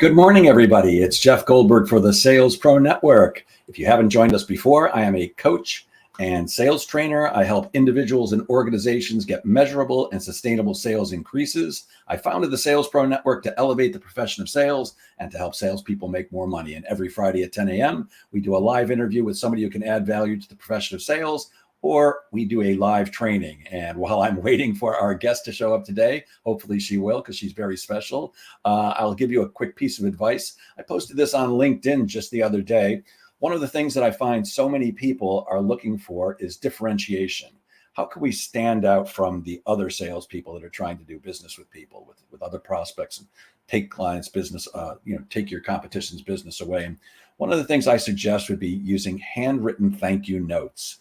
Good morning, everybody. It's Jeff Goldberg for the Sales Pro Network. If you haven't joined us before, I am a coach and sales trainer. I help individuals and organizations get measurable and sustainable sales increases. I founded the Sales Pro Network to elevate the profession of sales and to help salespeople make more money. And every Friday at 10 a.m., we do a live interview with somebody who can add value to the profession of sales, or we do a live training. And while I'm waiting for our guest to show up today, hopefully she will, because she's very special, I'll give you a quick piece of advice. I posted this on LinkedIn just the other day. One of the things that I find so many people are looking for is differentiation. How can we stand out from the other salespeople that are trying to do business with people, with other prospects, and take clients' business, take your competition's business away? And one of the things I suggest would be using handwritten thank you notes.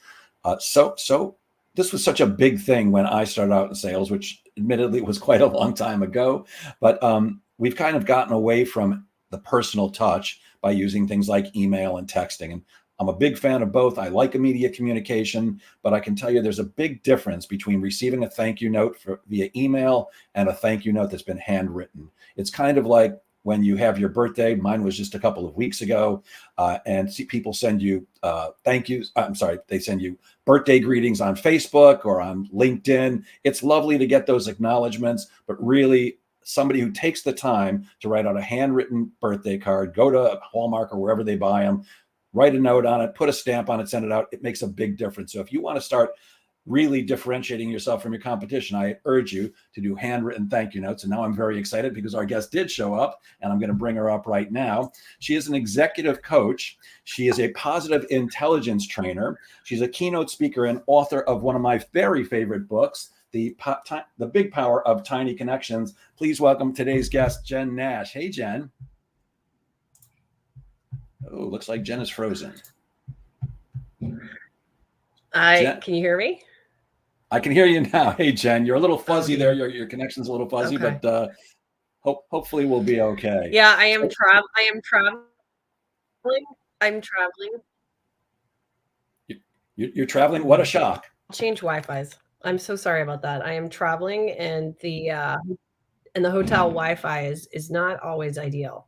So this was such a big thing when I started out in sales, which admittedly was quite a long time ago, but we've kind of gotten away from the personal touch by using things like email and texting. And I'm a big fan of both. I like immediate communication, but I can tell you there's a big difference between receiving a thank you note via email and a thank you note that's been handwritten. It's kind of like when you have your birthday. Mine was just a couple of weeks ago, and people send you thank yous. They send you birthday greetings on Facebook or on LinkedIn. It's lovely to get those acknowledgments, but really somebody who takes the time to write out a handwritten birthday card, go to Hallmark or wherever they buy them, write a note on it, put a stamp on it, send it out. It makes a big difference. So if you want to start really differentiating yourself from your competition, I urge you to do handwritten thank you notes. And now I'm very excited because our guest did show up, and I'm going to bring her up right now. She is an executive coach. She is a positive intelligence trainer. She's a keynote speaker and author of one of my very favorite books, The Big Power of Tiny Connections. Please welcome today's guest, Jen Nash. Hey, Jen. Oh, looks like Jen is frozen. Can you hear me? I can hear you now. Hey, Jen, you're a little fuzzy there. Your connection's a little fuzzy, okay. But hopefully we'll be okay. Yeah, I am traveling. I'm traveling. You're traveling? What a shock. Change Wi-Fi's. I'm so sorry about that. I am traveling, and the hotel Wi-Fi is not always ideal.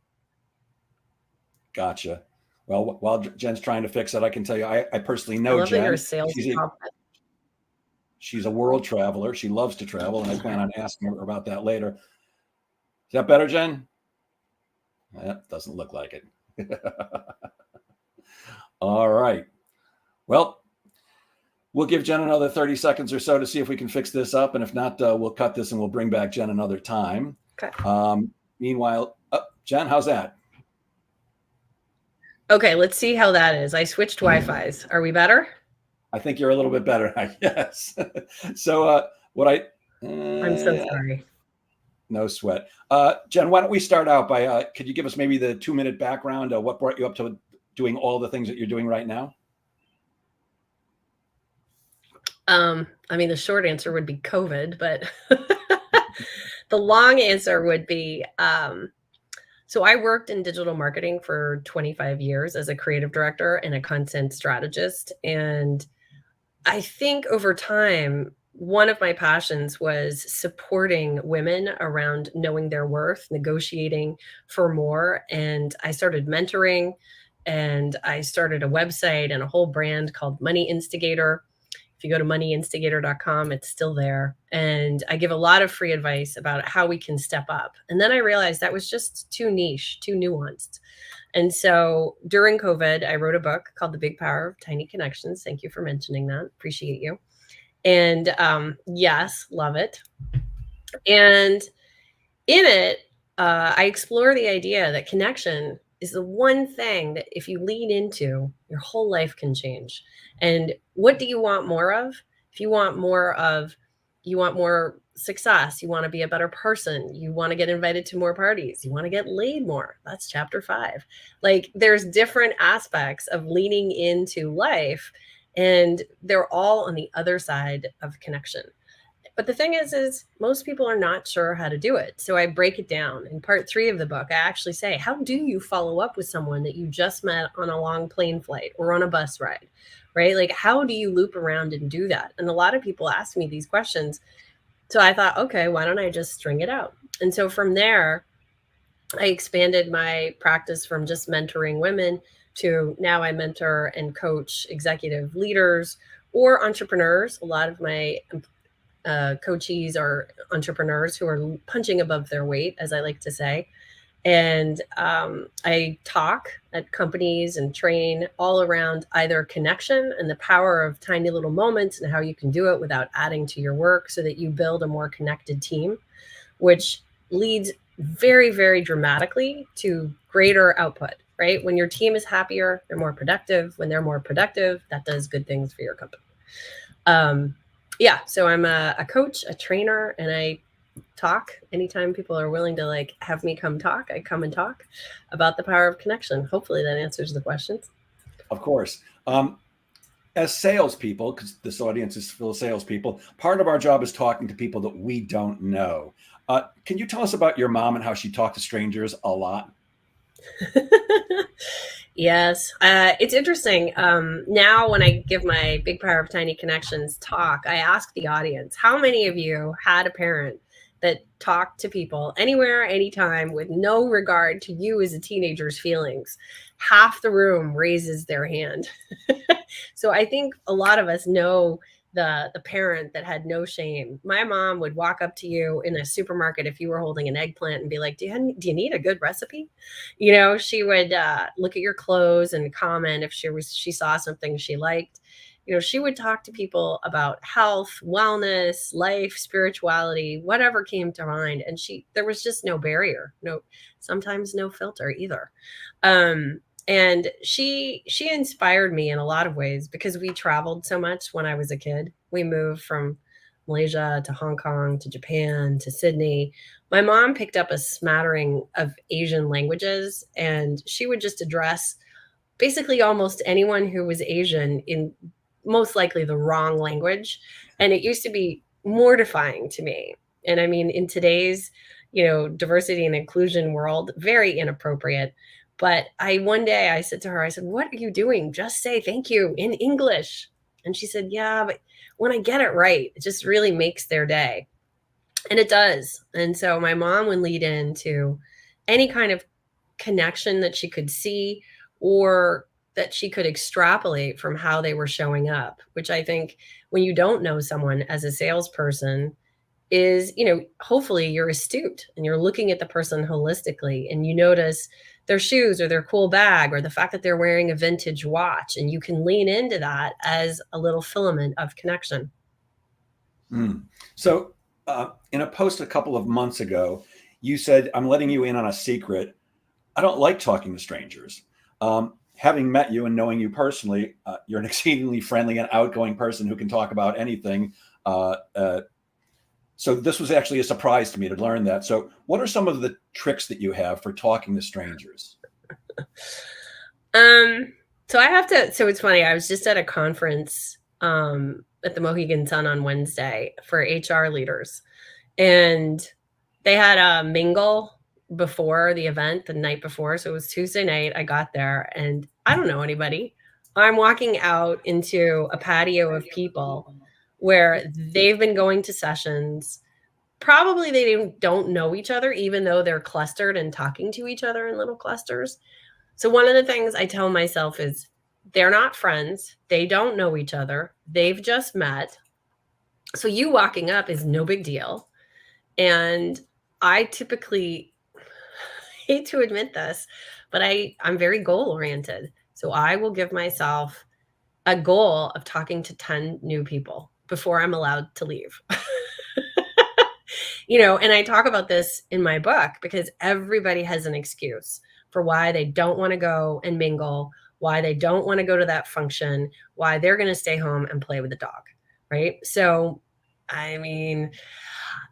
Gotcha. Well, while Jen's trying to fix it, I can tell you, I personally know I love Jen. That you're a sales She's a world traveler. She loves to travel, and I plan on asking her about that later. Is that better, Jen? That doesn't look like it. All right. Well, we'll give Jen another 30 seconds or so to see if we can fix this up. And if not, we'll cut this and we'll bring back Jen another time. Okay. Meanwhile, Jen, how's that? Okay, let's see how that is. I switched Wi-Fi's. Are we better? I think you're a little bit better. Yes. So I'm so sorry. No sweat. Jen, why don't we start out by, could you give us maybe the 2-minute background? What brought you up to doing all the things that you're doing right now? The short answer would be COVID, but the long answer would be, so I worked in digital marketing for 25 years as a creative director and a content strategist. And I think over time, one of my passions was supporting women around knowing their worth, negotiating for more. And I started mentoring, and I started a website and a whole brand called Money Instigator. If you go to moneyinstigator.com, it's still there. And I give a lot of free advice about how we can step up. And then I realized that was just too niche, too nuanced. And so during COVID, I wrote a book called The Big Power of Tiny Connections. Thank you for mentioning that. Appreciate you. And yes, love it. And in it, I explore the idea that connection is the one thing that if you lean into, your whole life can change. And what do you want more of? If you want more success, you want to be a better person, you want to get invited to more parties, you want to get laid more. That's chapter 5. Like, there's different aspects of leaning into life, and they're all on the other side of connection. But the thing is most people are not sure how to do it. So I break it down. In part 3 of the book, I actually say, how do you follow up with someone that you just met on a long plane flight or on a bus ride, right? Like, how do you loop around and do that? And a lot of people ask me these questions. So I thought, okay, why don't I just string it out? And so from there, I expanded my practice from just mentoring women to now I mentor and coach executive leaders or entrepreneurs. A lot of my coachees are entrepreneurs who are punching above their weight, as I like to say. And I talk at companies and train all around either connection and the power of tiny little moments and how you can do it without adding to your work so that you build a more connected team, which leads very, very dramatically to greater output, right? When your team is happier, they're more productive. When they're more productive, that does good things for your company. Yeah, so I'm a coach, a trainer, and I talk anytime people are willing to like have me come talk. I come and talk about the power of connection. Hopefully that answers the questions. Of course. As salespeople, because this audience is full of salespeople, part of our job is talking to people that we don't know. Can you tell us about your mom and how she talked to strangers a lot? Yes, it's interesting. Now, when I give my Big Power of Tiny Connections talk, I ask the audience, how many of you had a parent that talked to people anywhere, anytime, with no regard to you as a teenager's feelings? Half the room raises their hand. So I think a lot of us know the parent that had no shame. My mom would walk up to you in a supermarket if you were holding an eggplant and be like, do you need a good recipe? You know, she would look at your clothes and comment if she saw something she liked. You know, she would talk to people about health, wellness, life, spirituality, whatever came to mind. And there was just no barrier, sometimes no filter either. And she inspired me in a lot of ways because we traveled so much when I was a kid. We moved from Malaysia to Hong Kong to Japan to Sydney. My mom picked up a smattering of Asian languages, and she would just address basically almost anyone who was Asian in most likely the wrong language. And it used to be mortifying to me. And I mean, in today's, diversity and inclusion world, very inappropriate. But one day I said to her, I said, what are you doing? Just say thank you in English. And she said, yeah, but when I get it right, it just really makes their day. And it does. And so my mom would lead into any kind of connection that she could see or that she could extrapolate from how they were showing up, which I think when you don't know someone as a salesperson is, hopefully you're astute and you're looking at the person holistically and you notice their shoes or their cool bag or the fact that they're wearing a vintage watch, and you can lean into that as a little filament of connection. So in a post a couple of months ago, you said, I'm letting you in on a secret. I don't like talking to strangers. Having met you and knowing you personally, you're an exceedingly friendly and outgoing person who can talk about anything. So this was actually a surprise to me to learn that. So what are some of the tricks that you have for talking to strangers? So it's funny. I was just at a conference at the Mohegan Sun on Wednesday for HR leaders, and they had a mingle before the event the night before. So it was Tuesday night. I got there and I don't know anybody. I'm walking out into a patio of people where they've been going to sessions. Probably they don't know each other, even though they're clustered and talking to each other in little clusters. So one of the things I tell myself is they're not friends. They don't know each other. They've just met. So you walking up is no big deal. And I typically hate to admit this, but I'm very goal oriented. So I will give myself a goal of talking to 10 new people before I'm allowed to leave. And I talk about this in my book because everybody has an excuse for why they don't want to go and mingle, why they don't want to go to that function, why they're going to stay home and play with the dog, right? So, I mean,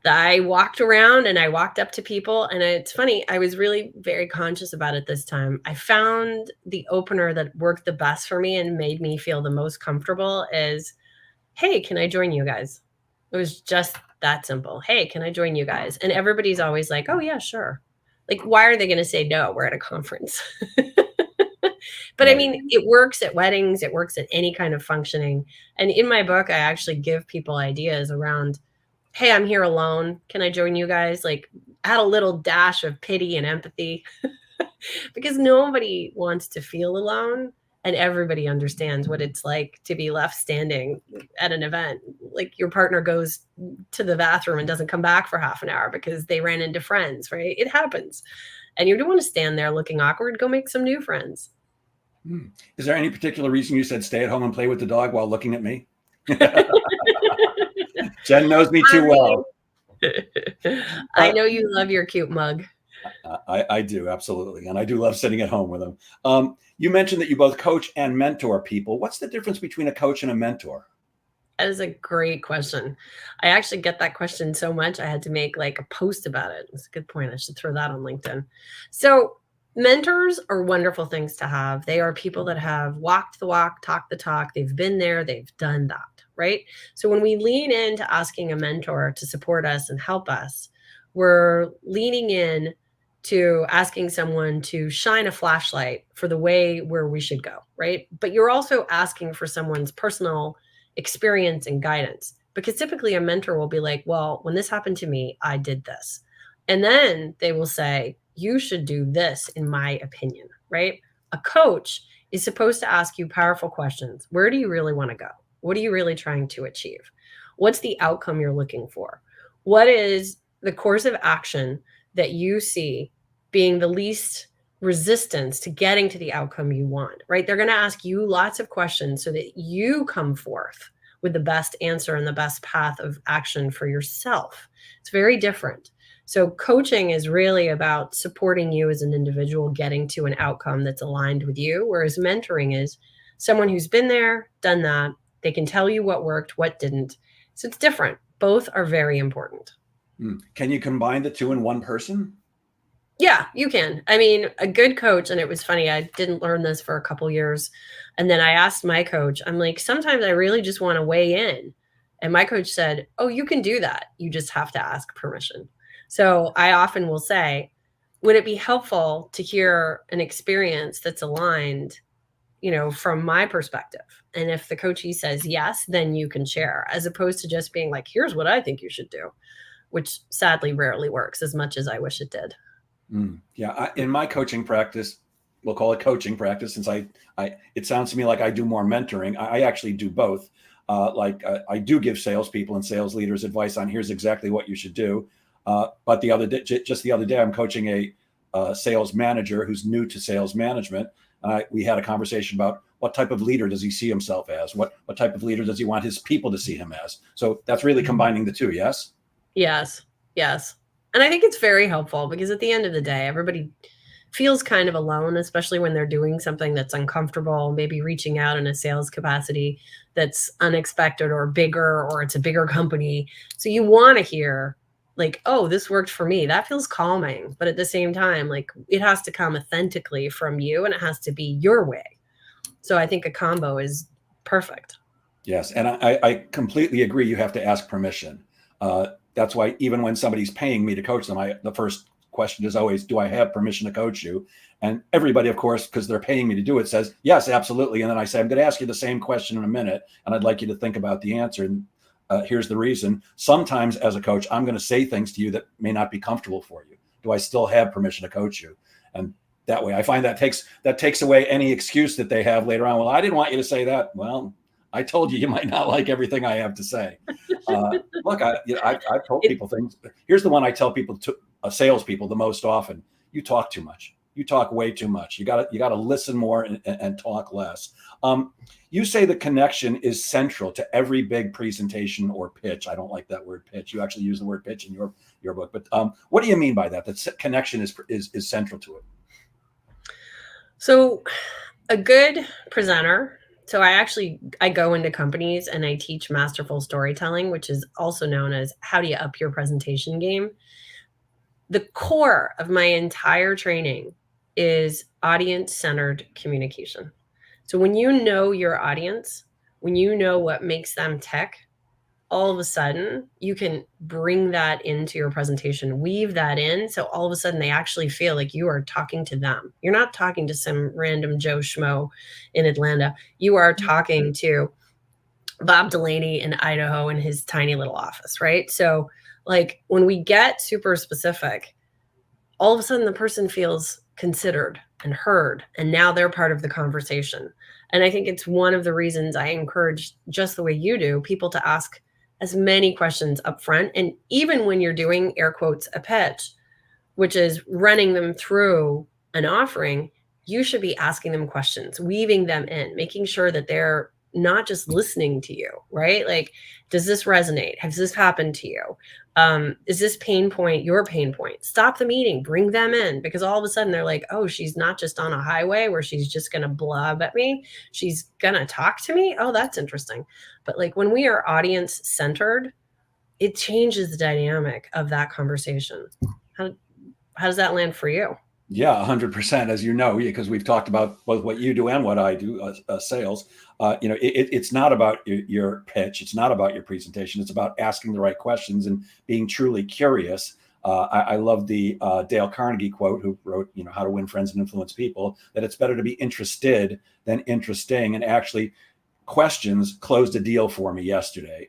I walked around and I walked up to people, and it's funny, I was really very conscious about it this time. I found the opener that worked the best for me and made me feel the most comfortable is, hey, can I join you guys? It was just that simple. Hey, can I join you guys? And everybody's always like, oh yeah, sure. Like, why are they going to say no? We're at a conference. But I mean, it works at weddings. It works at any kind of functioning. And in my book, I actually give people ideas around, hey, I'm here alone. Can I join you guys? Like, add a little dash of pity and empathy because nobody wants to feel alone. And everybody understands what it's like to be left standing at an event. Like your partner goes to the bathroom and doesn't come back for half an hour because they ran into friends, right? It happens. And you don't want to stand there looking awkward. Go make some new friends. Is there any particular reason you said stay at home and play with the dog while looking at me? Jen knows me too well. I know you love your cute mug. I do, absolutely. And I do love sitting at home with them. You mentioned that you both coach and mentor people. What's the difference between a coach and a mentor? That is a great question. I actually get that question so much, I had to make like a post about it. It's a good point. I should throw that on LinkedIn. So mentors are wonderful things to have. They are people that have walked the walk, talked the talk. They've been there, they've done that, right? So when we lean into asking a mentor to support us and help us, we're leaning in to asking someone to shine a flashlight for the way where we should go, right? But you're also asking for someone's personal experience and guidance, because typically a mentor will be like, well, when this happened to me, I did this. And then they will say, you should do this, in my opinion, right? A coach is supposed to ask you powerful questions. Where do you really want to go? What are you really trying to achieve? What's the outcome you're looking for? What is the course of action that you see being the least resistance to getting to the outcome you want, right? They're going to ask you lots of questions so that you come forth with the best answer and the best path of action for yourself. It's very different. So coaching is really about supporting you as an individual getting to an outcome that's aligned with you, whereas mentoring is someone who's been there, done that. They can tell you what worked, what didn't. So it's different. Both are very important. Can you combine the two in one person? Yeah, you can. I mean, a good coach, and it was funny, I didn't learn this for a couple years. And then I asked my coach, I'm like, sometimes I really just want to weigh in. And my coach said, oh, you can do that. You just have to ask permission. So I often will say, would it be helpful to hear an experience that's aligned, from my perspective? And if the coachee says yes, then you can share, as opposed to just being like, here's what I think you should do, which sadly rarely works as much as I wish it did. Yeah. In my coaching practice, we'll call it coaching practice, since it sounds to me like I do more mentoring. I actually do both. I do give salespeople and sales leaders advice on here's exactly what you should do. But just the other day, I'm coaching a sales manager who's new to sales management. We had a conversation about what type of leader does he see himself as? What type of leader does he want his people to see him as? So that's really combining the two. Yes. Yes. Yes. And I think it's very helpful because at the end of the day, everybody feels kind of alone, especially when they're doing something that's uncomfortable, maybe reaching out in a sales capacity that's unexpected or bigger, or it's a bigger company. So you want to hear like, oh, this worked for me. That feels calming. But at the same time, like it has to come authentically from you and it has to be your way. So I think a combo is perfect. Yes. And I completely agree. You have to ask permission. That's why even when somebody's paying me to coach them, the first question is always, do I have permission to coach you? And everybody, of course, because they're paying me to do it, says, yes, absolutely. And then I say, I'm going to ask you the same question in a minute, and I'd like you to think about the answer. And here's the reason. Sometimes as a coach, I'm going to say things to you that may not be comfortable for you. Do I still have permission to coach you? And that way I find that takes away any excuse that they have later on. Well, I didn't want you to say that. Well, I told you might not like everything I have to say. Look, I've told people things. Here's the one I tell people, salespeople, the most often: you talk too much. You talk way too much. You got to listen more and talk less. You say the connection is central to every big presentation or pitch. I don't like that word pitch. You actually use the word pitch in your book, but what do you mean by that? That connection is central to it. So, a good presenter. So I go into companies and I teach masterful storytelling, which is also known as how do you up your presentation game. The core of my entire training is audience-centered communication. So when you know your audience, when you know what makes them tick, all of a sudden you can bring that into your presentation, weave that in. So all of a sudden they actually feel like you are talking to them. You're not talking to some random Joe Schmo in Atlanta. You are talking to Bob Delaney in Idaho in his tiny little office, right? So Like when we get super specific, all of a sudden the person feels considered and heard, and now they're part of the conversation. And I think it's one of the reasons I encourage, just the way you do, people to ask as many questions up front. And even when you're doing, air quotes, a pitch, which is running them through an offering, you should be asking them questions, weaving them in, making sure that they're not just listening to you, right? Like, does this resonate? Has this happened to you? Is this pain point your pain point? Stop the meeting, bring them in, because all of a sudden they're like, oh, she's not just on a highway where she's just going to blab at me. She's going to talk to me. Oh, that's interesting. But like when we are audience centered, it changes the dynamic of that conversation. How does that land for you? Yeah, 100%, as you know, because we've talked about both what you do and what I do, sales. It's not about your pitch. It's not about your presentation. It's about asking the right questions and being truly curious. I love the Dale Carnegie quote, who wrote, How to Win Friends and Influence People, that it's better to be interested than interesting. And actually, questions closed a deal for me yesterday.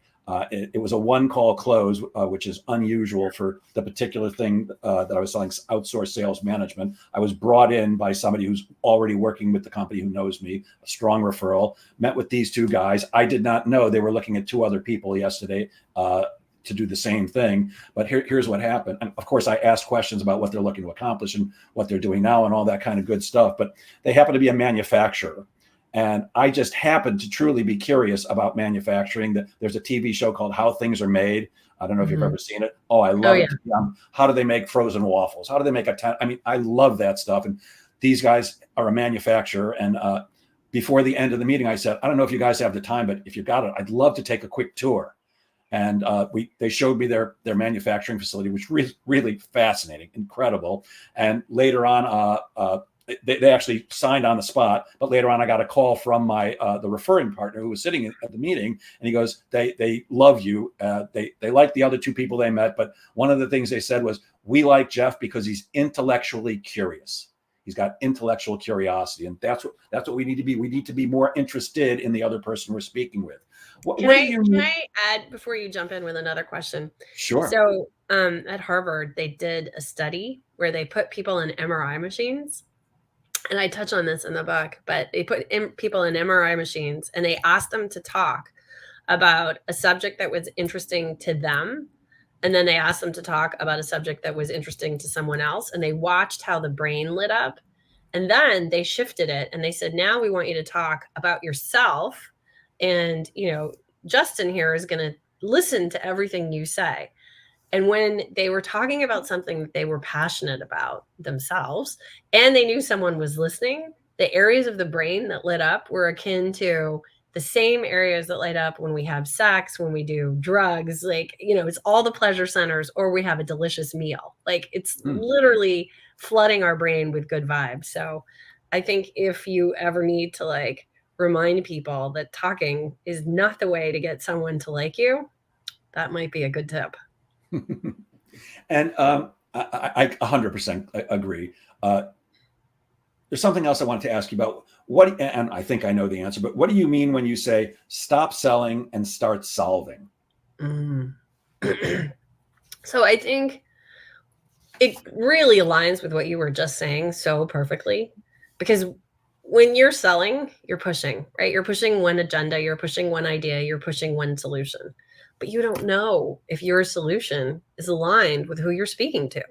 It was a one-call close, which is unusual for the particular thing that I was selling, outsourced sales management. I was brought in by somebody who's already working with the company, who knows me, a strong referral. Met with these two guys. I did not know they were looking at two other people yesterday to do the same thing. But here's what happened. And of course, I asked questions about what they're looking to accomplish and what they're doing now and all that kind of good stuff. But they happen to be a manufacturer. And I just happened to truly be curious about manufacturing. There's a TV show called How Things Are Made. I don't know if you've ever seen it. Oh, I love it. How do they make frozen waffles? How do they make I love that stuff. And these guys are a manufacturer. And before the end of the meeting, I said, I don't know if you guys have the time, but if you got it, I'd love to take a quick tour. And they showed me their manufacturing facility, which was really fascinating, incredible. And later on, they actually signed on the spot, but later on I got a call from my the referring partner who was sitting at the meeting, and he goes, they love you. They like the other two people they met, but one of the things they said was, we like Jeff because he's intellectually curious. He's got intellectual curiosity, and that's what we need to be. We need to be more interested in the other person we're speaking with. Can I add before you jump in with another question? Sure. So at Harvard, they did a study where they put people in MRI machines. And I touch on this in the book, but they put people in MRI machines and they asked them to talk about a subject that was interesting to them. And then they asked them to talk about a subject that was interesting to someone else. And they watched how the brain lit up. And then they shifted it and they said, now we want you to talk about yourself. And, Justin here is going to listen to everything you say. And when they were talking about something that they were passionate about themselves, and they knew someone was listening, the areas of the brain that lit up were akin to the same areas that light up when we have sex, when we do drugs, it's all the pleasure centers, or we have a delicious meal. Like it's literally flooding our brain with good vibes. So I think if you ever need to remind people that talking is not the way to get someone to like you, that might be a good tip. And I 100% agree. There's something else I wanted to ask you about. And I think I know the answer, but what do you mean when you say stop selling and start solving? So I think it really aligns with what you were just saying so perfectly, because when you're selling, you're pushing, right? You're pushing one agenda, you're pushing one idea, you're pushing one solution. But you don't know if your solution is aligned with who you're speaking to.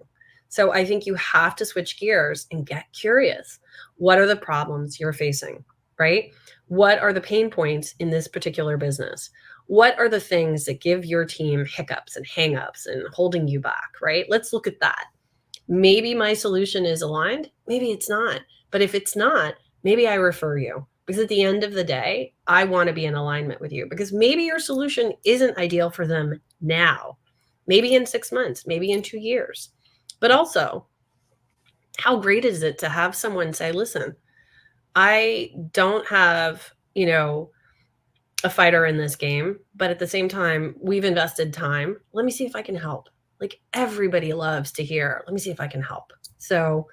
So I think you have to switch gears and get curious. What are the problems you're facing, right? What are the pain points in this particular business? What are the things that give your team hiccups and hangups and holding you back, right? Let's look at that. Maybe my solution is aligned. Maybe it's not. But if it's not, maybe I refer you. Because at the end of the day, I want to be in alignment with you, because maybe your solution isn't ideal for them now, maybe in 6 months, maybe in 2 years. But also, how great is it to have someone say, listen, I don't have, a fighter in this game, but at the same time, we've invested time. Let me see if I can help. Like everybody loves to hear, let me see if I can help. So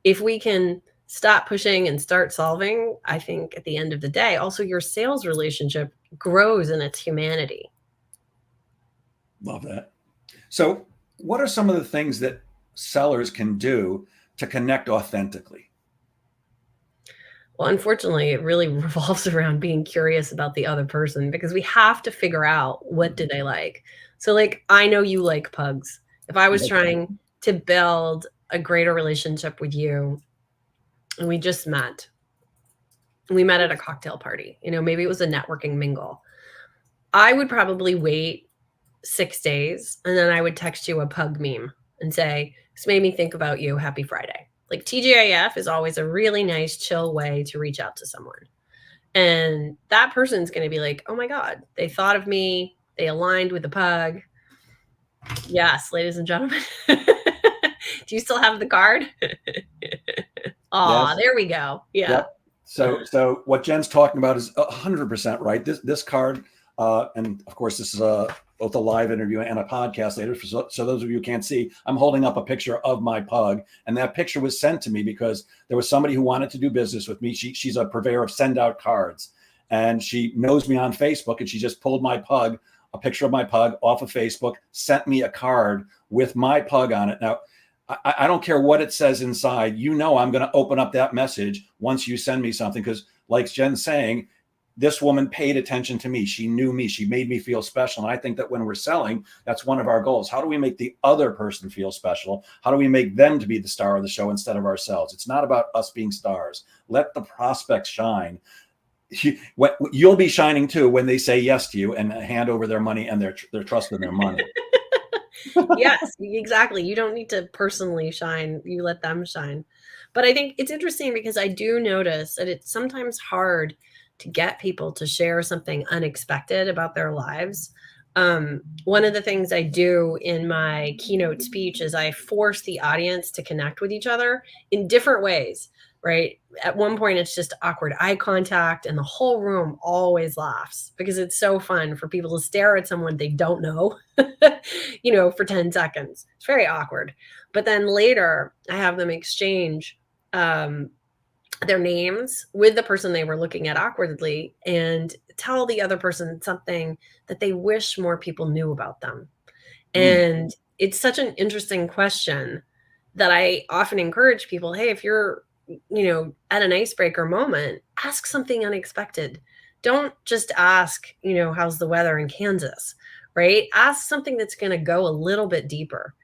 if we can stop pushing and start solving, I think at the end of the day, also your sales relationship grows in its humanity. Love that. So, what are some of the things that sellers can do to connect authentically? Well, unfortunately, it really revolves around being curious about the other person because we have to figure out what do they like. So, like, I know you like pugs. If I was Okay. trying to build a greater relationship with you and we met at a cocktail party, maybe it was a networking mingle, I would probably wait 6 days and then I would text you a pug meme and say, this made me think about you. Happy Friday. Like TGIF is always a really nice, chill way to reach out to someone. And that person's going to be like, oh my God, they thought of me. They aligned with the pug. Yes, ladies and gentlemen. Do you still have the card? Aw, Yes. there we go. Yeah. Yep. So what Jen's talking about is 100% right. This card, and of course, this is both a live interview and a podcast later. So those of you who can't see, I'm holding up a picture of my pug, and that picture was sent to me because there was somebody who wanted to do business with me. She's a purveyor of send out cards, and she knows me on Facebook, and she just pulled my pug, a picture of my pug off of Facebook, sent me a card with my pug on it. Now, I don't care what it says inside. I'm going to open up that message once you send me something because, like Jen's saying, this woman paid attention to me. She knew me. She made me feel special. And I think that when we're selling, that's one of our goals. How do we make the other person feel special? How do we make them to be the star of the show instead of ourselves? It's not about us being stars. Let the prospects shine. You'll be shining too when they say yes to you and hand over their money and their trust in their money. Yes, exactly. You don't need to personally shine. You let them shine. But I think it's interesting because I do notice that it's sometimes hard to get people to share something unexpected about their lives. One of the things I do in my keynote speech is I force the audience to connect with each other in different ways, right? At one point, it's just awkward eye contact, and the whole room always laughs because it's so fun for people to stare at someone they don't know, for 10 seconds. It's very awkward. But then later, I have them exchange their names with the person they were looking at awkwardly and tell the other person something that they wish more people knew about them. And it's such an interesting question that I often encourage people, hey, if you're, at an icebreaker moment, ask something unexpected. Don't just ask, how's the weather in Kansas, right? Ask something that's going to go a little bit deeper.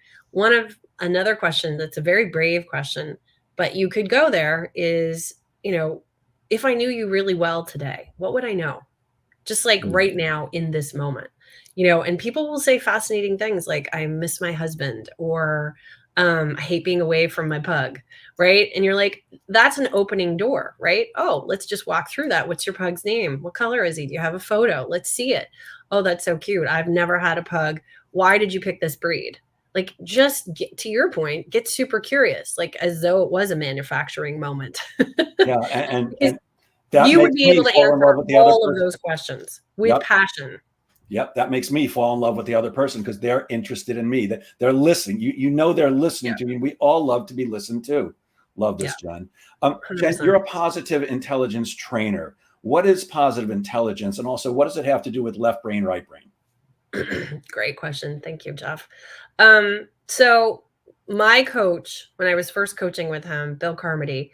Another question that's a very brave question, but you could go there is, if I knew you really well today, what would I know? Just like right now in this moment, and people will say fascinating things like, I miss my husband, or I hate being away from my pug, right? And you're like, that's an opening door, right? Oh, let's just walk through that. What's your pug's name? What color is he? Do you have a photo? Let's see it. Oh, that's so cute. I've never had a pug. Why did you pick this breed? Like, just get to your point, get super curious, like as though it was a manufacturing moment. Yeah, and that You would makes be me able to fall in love answer with the other all of person. those questions with Yep. passion. Yep, that makes me fall in love with the other person because they're interested in me. That they're listening. They're listening to me. We all love to be listened to. Love this, Jen. Jen, 100%. you're a positive intelligence trainer. What is positive intelligence, and also what does it have to do with left brain, right brain? Great question. Thank you, Jeff. So my coach, when I was first coaching with him, Bill Carmody,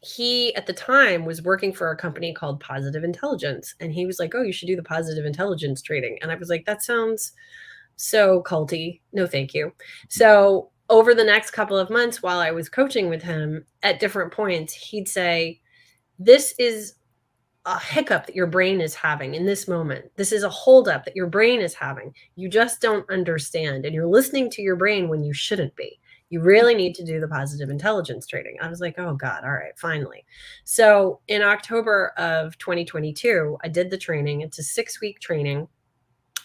he at the time was working for a company called Positive Intelligence. And he was like, oh, you should do the positive intelligence training. And I was like, that sounds so culty. No, thank you. So over the next couple of months while I was coaching with him, at different points, he'd say, this is a hiccup that your brain is having in this moment. This is a holdup that your brain is having. You just don't understand. And you're listening to your brain when you shouldn't be. You really need to do the positive intelligence training. I was like, oh God, all right, finally. So in October of 2022, I did the training. It's a 6-week training.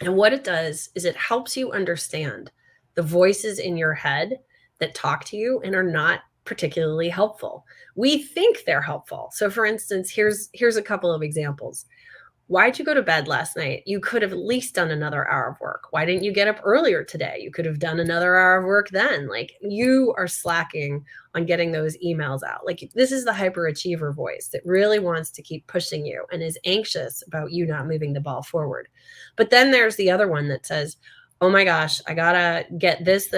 And what it does is it helps you understand the voices in your head that talk to you and are not particularly helpful. We think they're helpful. So for instance, here's a couple of examples. Why'd you go to bed last night? You could have at least done another hour of work. Why didn't you get up earlier today? You could have done another hour of work then. Like, you are slacking on getting those emails out. Like, this is the hyperachiever voice that really wants to keep pushing you and is anxious about you not moving the ball forward. But then there's the other one that says, oh my gosh, I gotta get this,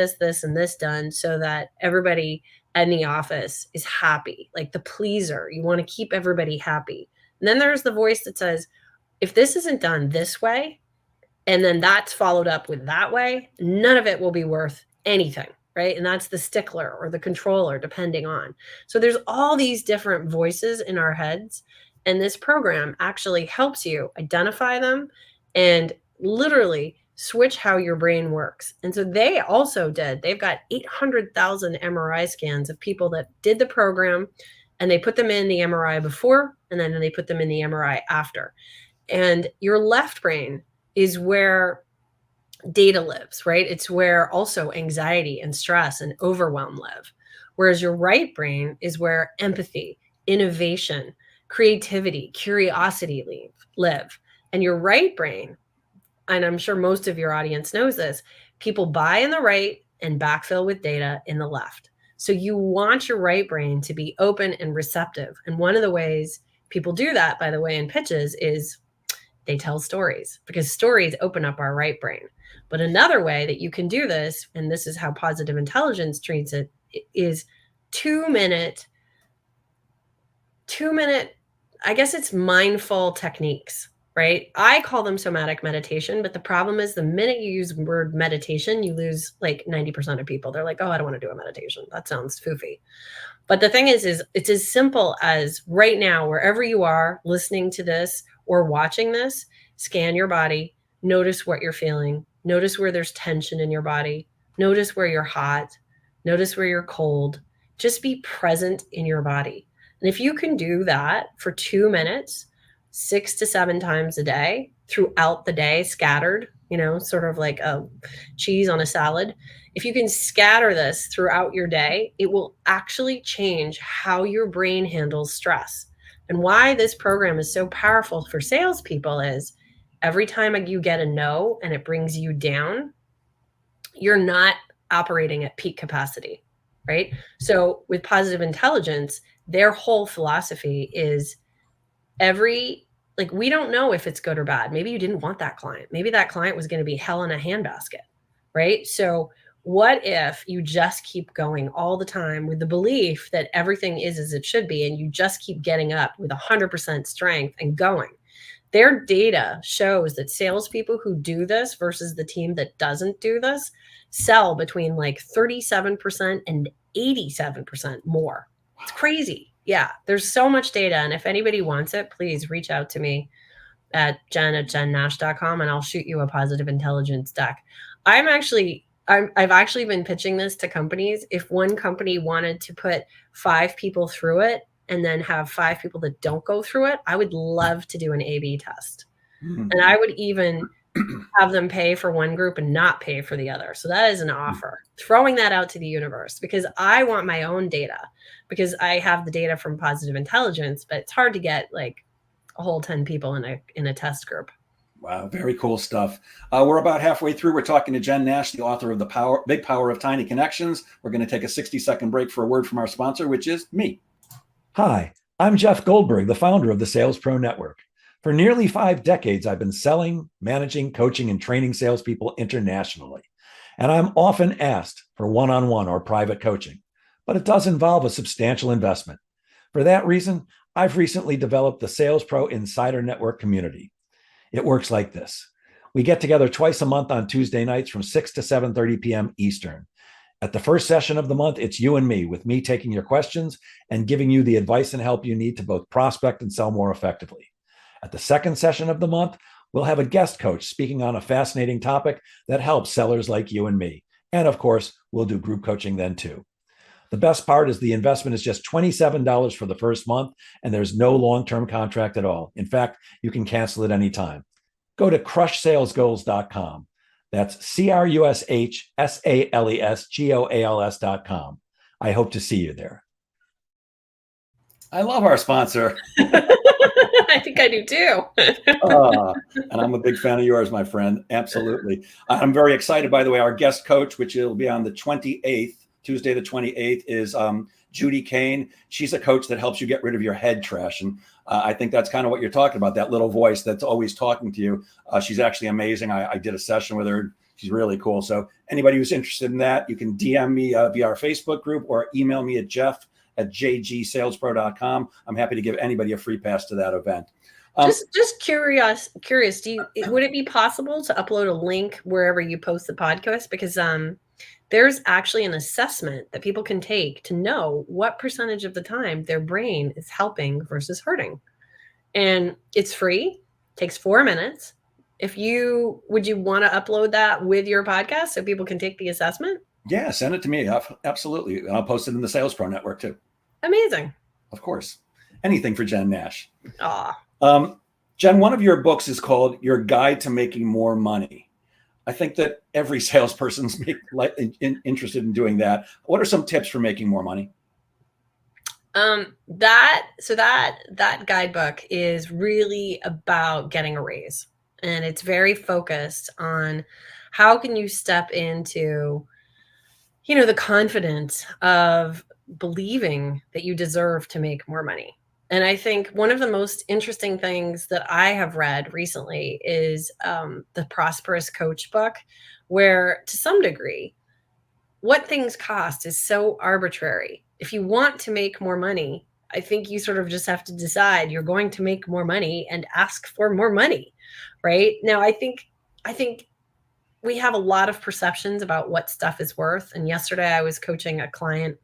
and this done so that everybody in the office is happy. Like the pleaser, you want to keep everybody happy. And then there's the voice that says, if this isn't done this way, and then that's followed up with that way, none of it will be worth anything, right? And that's the stickler or the controller, depending on. So there's all these different voices in our heads, and this program actually helps you identify them and literally switch how your brain works. And so they've got 800,000 MRI scans of people that did the program, and they put them in the MRI before, and then they put them in the MRI after. And your left brain is where data lives, right? It's where also anxiety and stress and overwhelm live. Whereas your right brain is where empathy, innovation, creativity, curiosity live. And your right brain, and I'm sure most of your audience knows this, people buy in the right and backfill with data in the left. So you want your right brain to be open and receptive. And one of the ways people do that, by the way, in pitches is they tell stories, because stories open up our right brain. But another way that you can do this, and this is how positive intelligence treats it, is 2 minute, I guess it's mindful techniques, right? I call them somatic meditation, but the problem is the minute you use the word meditation, you lose like 90% of people. They're like, oh, I don't want to do a meditation. That sounds foofy. But the thing is it's as simple as right now, wherever you are listening to this or watching this, scan your body, notice what you're feeling, notice where there's tension in your body, notice where you're hot, notice where you're cold. Just be present in your body. And if you can do that for 2 minutes, 6 to 7 times a day, throughout the day, scattered, sort of like a cheese on a salad. If you can scatter this throughout your day, it will actually change how your brain handles stress. And why this program is so powerful for salespeople is every time you get a no and it brings you down, you're not operating at peak capacity, right? So with positive intelligence, their whole philosophy is we don't know if it's good or bad. Maybe you didn't want that client. Maybe that client was going to be hell in a handbasket, right? So what if you just keep going all the time with the belief that everything is as it should be, and you just keep getting up with 100% strength and going? Their data shows that salespeople who do this versus the team that doesn't do this sell between like 37% and 87% more. It's crazy. Yeah, there's so much data. And if anybody wants it, please reach out to me at jen@jennash.com, and I'll shoot you a positive intelligence deck. I've actually been pitching this to companies. If one company wanted to put 5 people through it and then have 5 people that don't go through it, I would love to do an A/B test. And I would even have them pay for one group and not pay for the other. So that is an offer, throwing that out to the universe, because I want my own data, because I have the data from positive intelligence, but it's hard to get like a whole 10 people in a test group. Wow, very cool stuff. We're about halfway through. We're talking to Jen Nash, the author of The Big Power of Tiny Connections. We're going to take a 60-second break for a word from our sponsor, which is me. Hi, I'm Jeff Goldberg, the founder of the Sales Pro Network. For nearly 5 decades, I've been selling, managing, coaching, and training salespeople internationally. And I'm often asked for one-on-one or private coaching, but it does involve a substantial investment. For that reason, I've recently developed the Sales Pro Insider Network community. It works like this. We get together twice a month on Tuesday nights from 6 to 7:30 p.m. Eastern. At the first session of the month, it's you and me, with me taking your questions and giving you the advice and help you need to both prospect and sell more effectively. At the second session of the month, we'll have a guest coach speaking on a fascinating topic that helps sellers like you and me. And of course, we'll do group coaching then too. The best part is the investment is just $27 for the first month, and there's no long-term contract at all. In fact, you can cancel at any time. Go to crushsalesgoals.com. That's crushsalesgoals.com. I hope to see you there. I love our sponsor. I think I do too. And I'm a big fan of yours, my friend. Absolutely. I'm very excited, by the way. Our guest coach, which will be on the 28th, Tuesday the 28th, is Judy Kane. She's a coach that helps you get rid of your head trash. And I think that's kind of what you're talking about, that little voice that's always talking to you. She's actually amazing. I did a session with her. She's really cool. So anybody who's interested in that, you can DM me via our Facebook group or email me at jeff@jgsalespro.com. I'm happy to give anybody a free pass to that event. Just curious. Would it be possible to upload a link wherever you post the podcast? Because there's actually an assessment that people can take to know what percentage of the time their brain is helping versus hurting. And it's free, takes 4 minutes. Would you want to upload that with your podcast so people can take the assessment? Yeah, send it to me. Absolutely. I'll post it in the Sales Pro Network too. Amazing. Of course. Anything for Jen Nash. Aw. Jen, one of your books is called Your Guide to Making More Money. I think that every salesperson's interested in doing that. What are some tips for making more money? That guidebook is really about getting a raise, and it's very focused on how can you step into, the confidence of believing that you deserve to make more money. And I think one of the most interesting things that I have read recently is the Prosperous Coach book, where to some degree, what things cost is so arbitrary. If you want to make more money, I think you sort of just have to decide you're going to make more money and ask for more money, right? Now, I think we have a lot of perceptions about what stuff is worth. And yesterday I was coaching a client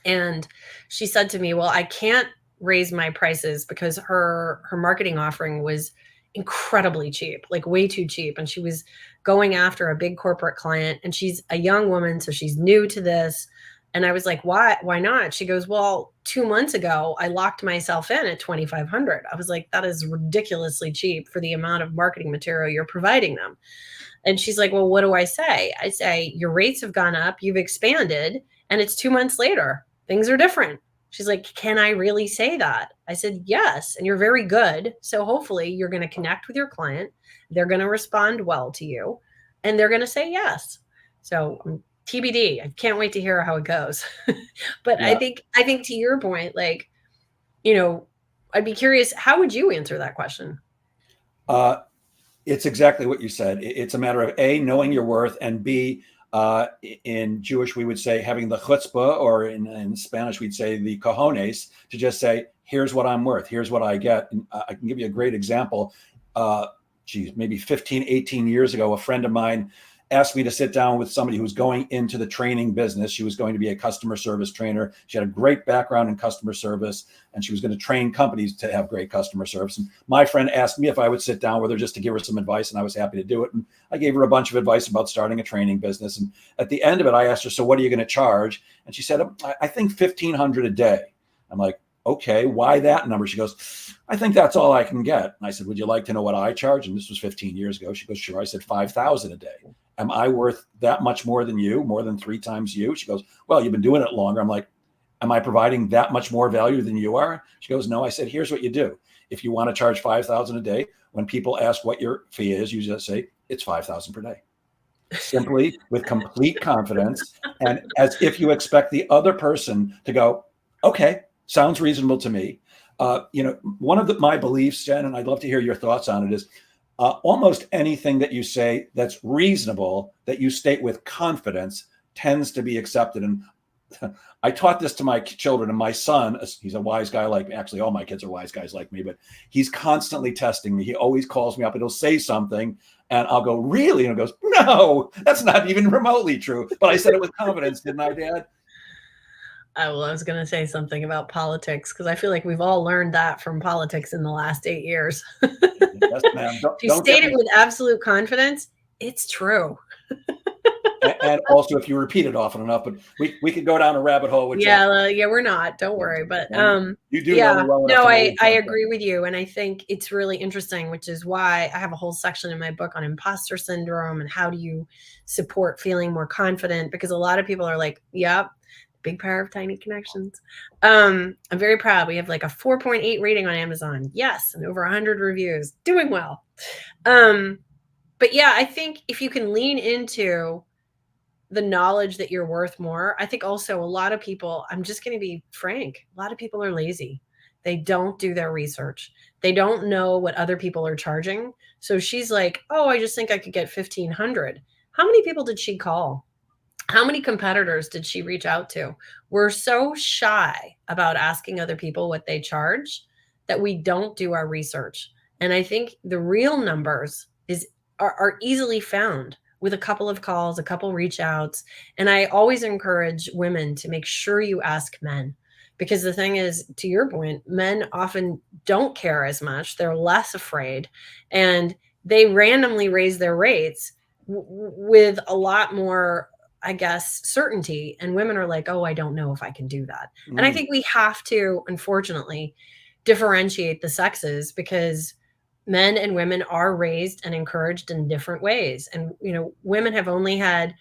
and she said to me, well, I can't raise my prices because her marketing offering was incredibly cheap, like way too cheap. And she was going after a big corporate client, and she's a young woman, so she's new to this. And I was like, why not? She goes, well, 2 months ago, I locked myself in at $2,500. I was like, that is ridiculously cheap for the amount of marketing material you're providing them. And she's like, well, what do I say? I say, your rates have gone up, you've expanded, and it's 2 months later. Things are different. She's like, can I really say that? I said, yes. And you're very good. So hopefully you're going to connect with your client. They're going to respond well to you, and they're going to say yes. So TBD, I can't wait to hear how it goes. But yeah. I think to your point, I'd be curious, how would you answer that question? It's exactly what you said. It's a matter of A, knowing your worth, and B, in Jewish, we would say having the chutzpah, or in Spanish, we'd say the cojones, to just say, here's what I'm worth. Here's what I get. And I can give you a great example. Maybe 15, 18 years ago, a friend of mine asked me to sit down with somebody who was going into the training business. She was going to be a customer service trainer. She had a great background in customer service, and she was going to train companies to have great customer service. And my friend asked me if I would sit down with her just to give her some advice, and I was happy to do it. And I gave her a bunch of advice about starting a training business. And at the end of it, I asked her, so what are you going to charge? And she said, I think $1,500 a day. I'm like, okay, why that number? She goes, I think that's all I can get. And I said, would you like to know what I charge? And this was 15 years ago. She goes, sure. I said, $5,000 a day. Am I worth that much more than you, more than 3 times you? She goes, well, you've been doing it longer. I'm like, am I providing that much more value than you are? She goes, no. I said, here's what you do. If you want to charge $5,000 a day, when people ask what your fee is, you just say, it's $5,000 per day. Simply, with complete confidence, and as if you expect the other person to go, okay, sounds reasonable to me. One of my beliefs, Jen, and I'd love to hear your thoughts on it, is almost anything that you say that's reasonable, that you state with confidence, tends to be accepted. And I taught this to my children, and my son, he's a wise guy like me. Actually, all my kids are wise guys like me, but he's constantly testing me. He always calls me up and he'll say something, and I'll go, really? And he goes, no, that's not even remotely true. But I said it with confidence, didn't I, Dad? I was going to say something about politics, because I feel like we've all learned that from politics in the last 8 years. Yes, ma'am. If you state it with absolute confidence, it's true. And also, if you repeat it often enough, but we could go down a rabbit hole. Which we're not. Don't worry. But you do. Yeah, know well I agree with you, and I think it's really interesting, which is why I have a whole section in my book on imposter syndrome and how do you support feeling more confident, because a lot of people are like, yep. Big power of tiny connections. I'm very proud. We have like a 4.8 rating on Amazon. Yes. And over 100 reviews. Doing well. But yeah, I think if you can lean into the knowledge that you're worth more, I think also a lot of people, I'm just going to be frank, a lot of people are lazy. They don't do their research. They don't know what other people are charging. So she's like, oh, I just think I could get $1,500. How many people did she call? How many competitors did she reach out to? We're so shy about asking other people what they charge that we don't do our research. And I think the real numbers are easily found with a couple of calls, a couple reach outs. And I always encourage women to make sure you ask men. Because the thing is, to your point, men often don't care as much. They're less afraid, and they randomly raise their rates with a lot more, I guess, certainty. And women are like, oh, I don't know if I can do that. And I think we have to, unfortunately, differentiate the sexes, because men and women are raised and encouraged in different ways. And, women have only had,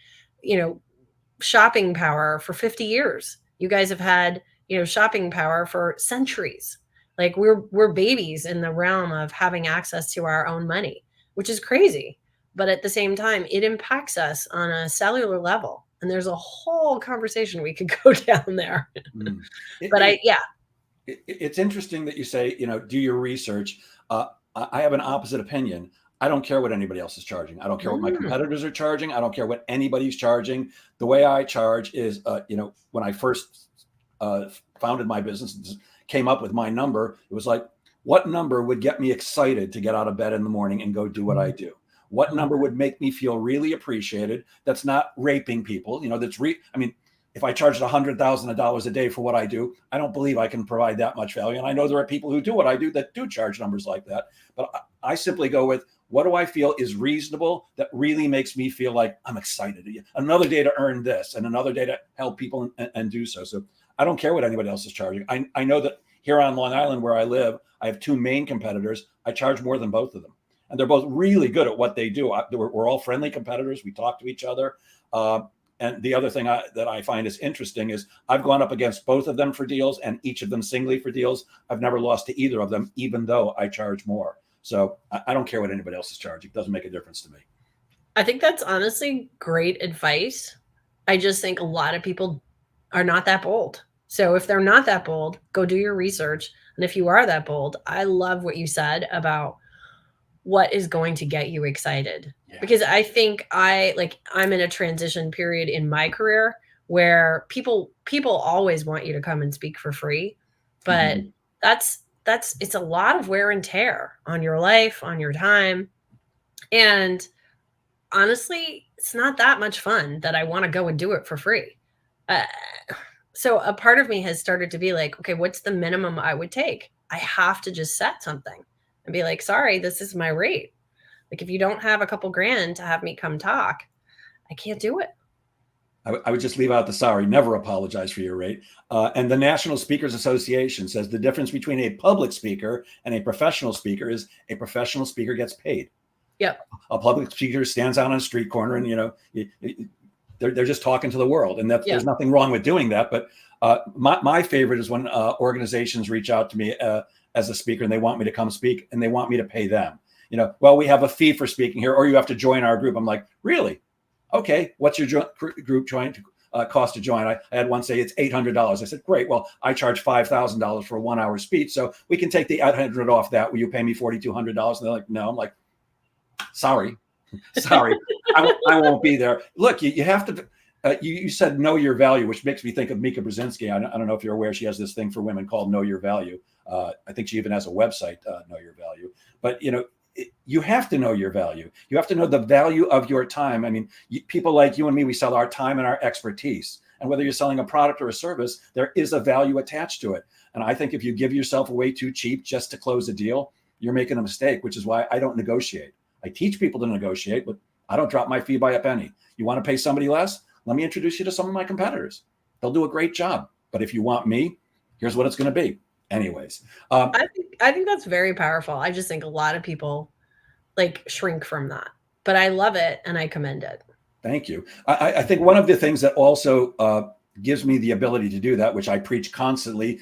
shopping power for 50 years. You guys have had, shopping power for centuries. Like we're babies in the realm of having access to our own money, which is crazy. But at the same time, it impacts us on a cellular level. And there's a whole conversation we could go down there. It's interesting that you say, do your research. I have an opposite opinion. I don't care what anybody else is charging. I don't care what my competitors are charging. I don't care what anybody's charging. The way I charge is, when I first founded my business, came up with my number, it was like, what number would get me excited to get out of bed in the morning and go do what I do? What number would make me feel really appreciated? That's not raping people. If I charged $100,000 a day for what I do, I don't believe I can provide that much value. And I know there are people who do what I do that do charge numbers like that. But I simply go with, what do I feel is reasonable that really makes me feel like I'm excited? Another day to earn this and another day to help people and do so. So I don't care what anybody else is charging. I know that here on Long Island, where I live, I have two main competitors. I charge more than both of them. And they're both really good at what they do. We're all friendly competitors. We talk to each other. And the other thing that I find is interesting is I've gone up against both of them for deals, and each of them singly for deals. I've never lost to either of them, even though I charge more. So I don't care what anybody else is charging. It doesn't make a difference to me. I think that's honestly great advice. I just think a lot of people are not that bold. So if they're not that bold, go do your research. And if you are that bold, I love what you said about what is going to get you excited. Yeah. Because I think I'm in a transition period in my career where people always want you to come and speak for free, but it's a lot of wear and tear on your life, on your time. And honestly, it's not that much fun that I want to go and do it for free. So a part of me has started to be like, okay, what's the minimum I would take? I have to just set something and be like, sorry, this is my rate. Like, if you don't have a couple grand to have me come talk, I can't do it. I would just leave out the sorry, never apologize for your rate. And the National Speakers Association says the difference between a public speaker and a professional speaker is a professional speaker gets paid. Yep. A public speaker stands out on a street corner and, they're just talking to the world. And there's nothing wrong with doing that. But my favorite is when organizations reach out to me as a speaker and they want me to come speak and they want me to pay them. Well, we have a fee for speaking here, or you have to join our group. I'm like, really? Okay, what's your group cost to join? I had one say it's $800. I said, great. Well, I charge $5,000 for a 1 hour speech, so we can take the $800 off that. Will you pay me $4,200? And they're like, no. I'm like, sorry, I won't be there. Look, you have to. You said know your value, which makes me think of Mika Brzezinski. I don't know if you're aware, she has this thing for women called Know Your Value. I think she even has a website, Know Your Value. But you have to know your value. You have to know the value of your time. I mean, people like you and me, we sell our time and our expertise. And whether you're selling a product or a service, there is a value attached to it. And I think if you give yourself away too cheap just to close a deal, you're making a mistake, which is why I don't negotiate. I teach people to negotiate, but I don't drop my fee by a penny. You want to pay somebody less? Let me introduce you to some of my competitors. They'll do a great job. But if you want me, here's what it's going to be. Anyways, I think that's very powerful. I just think a lot of people shrink from that, but I love it and I commend it. Thank you. I think one of the things that also gives me the ability to do that, which I preach constantly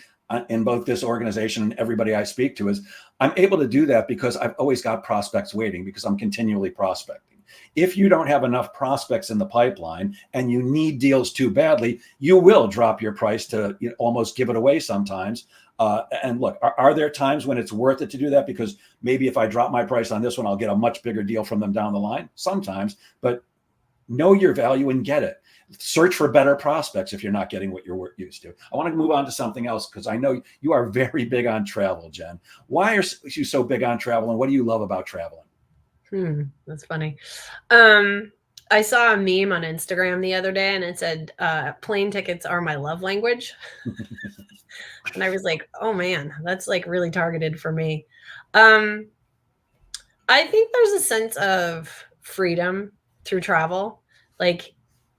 in both this organization and everybody I speak to, is I'm able to do that because I've always got prospects waiting, because I'm continually prospecting. If you don't have enough prospects in the pipeline and you need deals too badly, you will drop your price to almost give it away sometimes. And look, are there times when it's worth it to do that? Because maybe if I drop my price on this one, I'll get a much bigger deal from them down the line. Sometimes, but know your value and get it. Search for better prospects if you're not getting what you're used to. I want to move on to something else because I know you are very big on travel, Jen. Why are you so big on travel, and what do you love about traveling? That's funny. I saw a meme on Instagram the other day and it said, plane tickets are my love language. And I was like, oh man, that's like really targeted for me. I think there's a sense of freedom through travel. Like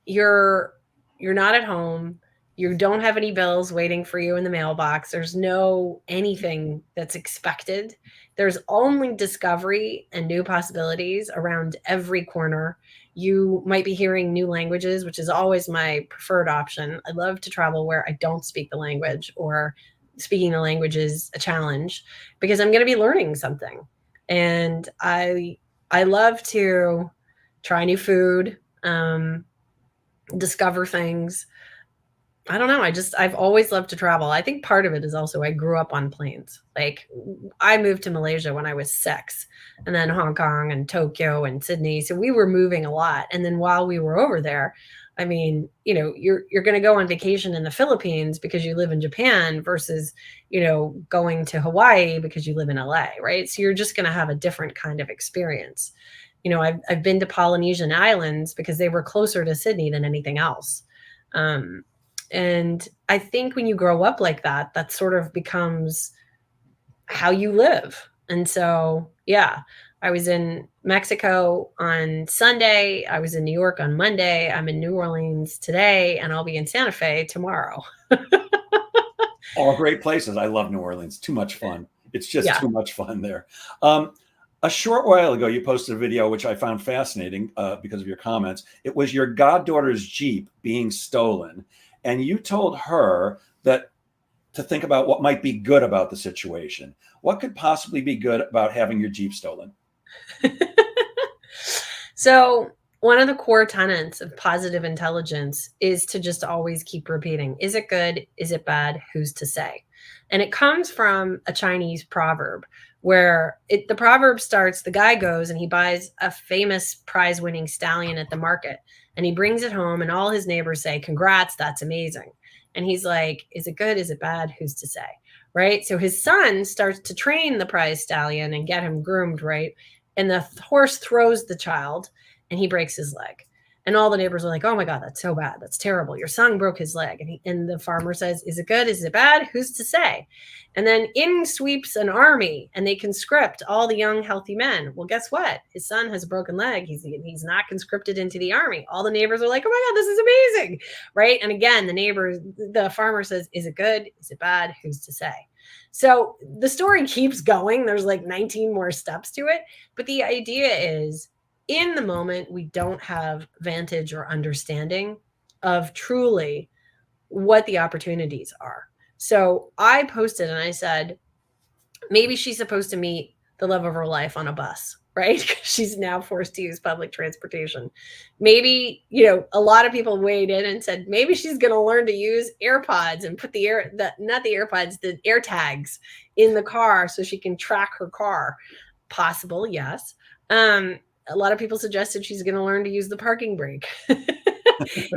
you're not at home. You don't have any bills waiting for you in the mailbox. There's no anything that's expected. There's only discovery and new possibilities around every corner. You might be hearing new languages, which is always my preferred option. I love to travel where I don't speak the language or speaking the language is a challenge because I'm going to be learning something. And I love to try new food, discover things. I don't know. I've always loved to travel. I think part of it is also I grew up on planes. Like I moved to Malaysia when I was 6 and then Hong Kong and Tokyo and Sydney. So we were moving a lot. And then while we were over there, I mean, you're going to go on vacation in the Philippines because you live in Japan versus, going to Hawaii because you live in LA, right? So you're just going to have a different kind of experience. I've been to Polynesian islands because they were closer to Sydney than anything else. And I think when you grow up like that, that sort of becomes how you live. And so, yeah, I was in Mexico on Sunday. I was in New York on Monday. I'm in New Orleans today, and I'll be in Santa Fe tomorrow. All great places. I love New Orleans. Too much fun. It's just too much fun there. A short while ago, you posted a video, which I found fascinating because of your comments. It was your goddaughter's Jeep being stolen. And you told her that to think about what might be good about the situation. What could possibly be good about having your Jeep stolen? So one of the core tenets of positive intelligence is to just always keep repeating, is it good? Is it bad? Who's to say? And it comes from a Chinese proverb where the proverb starts, the guy goes and he buys a famous prize winning stallion at the market and he brings it home and all his neighbors say, congrats, that's amazing. And he's like, is it good? Is it bad? Who's to say? Right. So his son starts to train the prize stallion and get him groomed. Right. And the horse throws the child and he breaks his leg. And all the neighbors are like, oh my God, that's so bad. That's terrible. Your son broke his leg. And the farmer says, is it good? Is it bad? Who's to say? And then in sweeps an army and they conscript all the young, healthy men. Well, guess what? His son has a broken leg. He's not conscripted into the army. All the neighbors are like, oh my God, this is amazing. Right. And again, the farmer says, is it good? Is it bad? Who's to say? So the story keeps going. There's like 19 more steps to it. But the idea is, in the moment, we don't have vantage or understanding of truly what the opportunities are. So I posted and I said, maybe she's supposed to meet the love of her life on a bus, right? She's now forced to use public transportation. Maybe, a lot of people weighed in and said, maybe she's going to learn to use AirPods and put the air tags in the car so she can track her car. Possible, yes. A lot of people suggested she's going to learn to use the parking brake.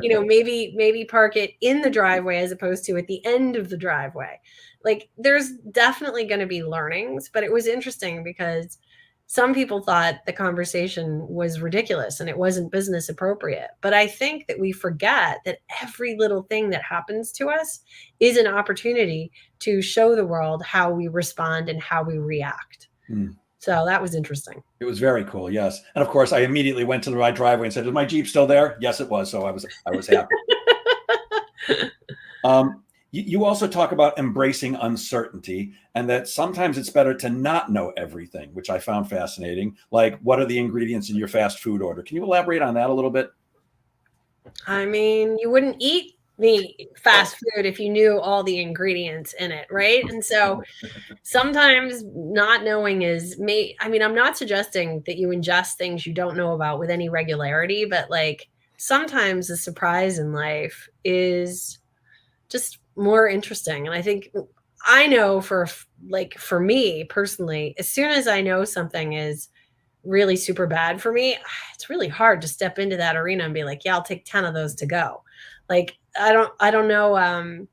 Maybe park it in the driveway as opposed to at the end of the driveway. Like there's definitely going to be learnings, but it was interesting because some people thought the conversation was ridiculous and it wasn't business appropriate. But I think that we forget that every little thing that happens to us is an opportunity to show the world how we respond and how we react. So that was interesting. It was very cool, yes. And of course, I immediately went to my driveway and said, "Is my Jeep still there?" Yes, it was. So I was happy. You also talk about embracing uncertainty and that sometimes it's better to not know everything, which I found fascinating. Like, what are the ingredients in your fast food order? Can you elaborate on that a little bit? I mean, you wouldn't eat the fast food if you knew all the ingredients in it, right? And so sometimes not knowing I'm not suggesting that you ingest things you don't know about with any regularity, but like sometimes the surprise in life is just more interesting. And I think I know for me personally, as soon as I know something is really super bad for me, it's really hard to step into that arena and be like, yeah, I'll take 10 of those to go. Like, I don't know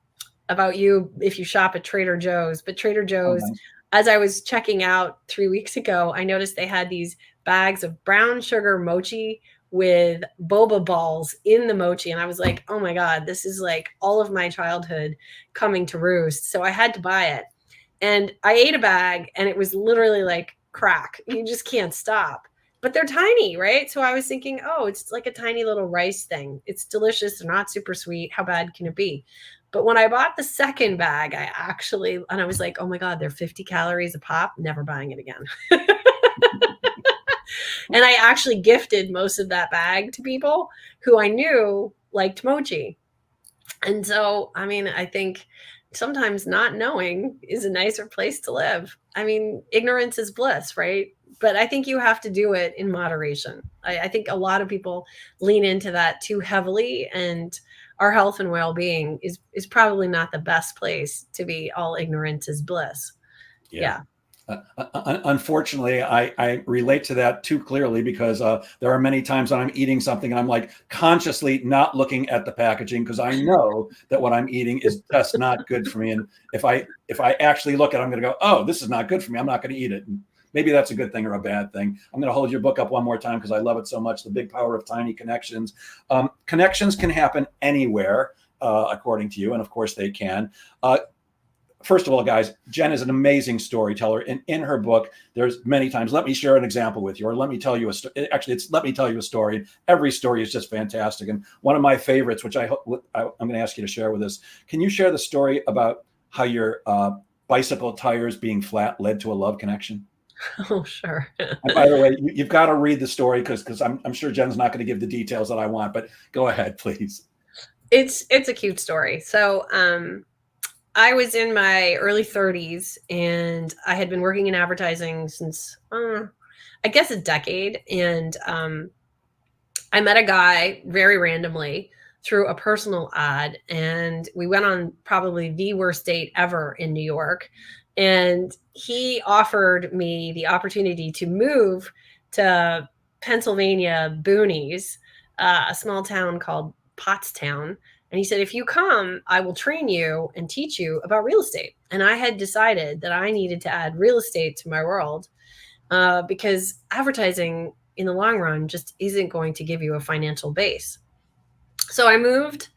about you if you shop at Trader Joe's, but Trader Joe's, as I was checking out 3 weeks ago, I noticed they had these bags of brown sugar mochi with boba balls in the mochi. And I was like, oh my God, this is like all of my childhood coming to roost. So I had to buy it. And I ate a bag and it was literally like crack. You just can't stop. But they're tiny, right? So I was thinking, oh, it's like a tiny little rice thing. It's delicious. They're not super sweet. How bad can it be? But when I bought the second bag, I was like, oh my God, they're 50 calories a pop. Never buying it again. And I actually gifted most of that bag to people who I knew liked mochi. And so, I mean, I think sometimes not knowing is a nicer place to live. I mean, ignorance is bliss, right? But I think you have to do it in moderation. I think a lot of people lean into that too heavily, and our health and well-being is probably not the best place to be all ignorance is bliss. Yeah. Unfortunately, I relate to that too clearly because there are many times when I'm eating something and I'm like consciously not looking at the packaging because I know that what I'm eating is just not good for me. And if I actually look at it, I'm going to go, oh, this is not good for me. I'm not going to eat it. And maybe that's a good thing or a bad thing. I'm going to hold your book up one more time because I love it so much. The Big Power of Tiny Connections. Connections can happen anywhere, according to you. And of course they can. First of all, guys, Jen is an amazing storyteller. And in her book, there's many times, let me share an example with you, or let me tell you a story. Actually, it's let me tell you a story. Every story is just fantastic. And one of my favorites, which I'm going to ask you to share with us, can you share the story about how your bicycle tires being flat led to a love connection? Oh, sure. And by the way, you've got to read the story because I'm sure Jen's not going to give the details that I want, but go ahead, please. It's a cute story. So, I was in my early 30s and I had been working in advertising since, I guess, a decade. And I met a guy very randomly through a personal ad. And we went on probably the worst date ever in New York. And he offered me the opportunity to move to Pennsylvania boonies, a small town called Pottstown. And he said, if you come, I will train you and teach you about real estate. And I had decided that I needed to add real estate to my world because advertising in the long run just isn't going to give you a financial base. So I moved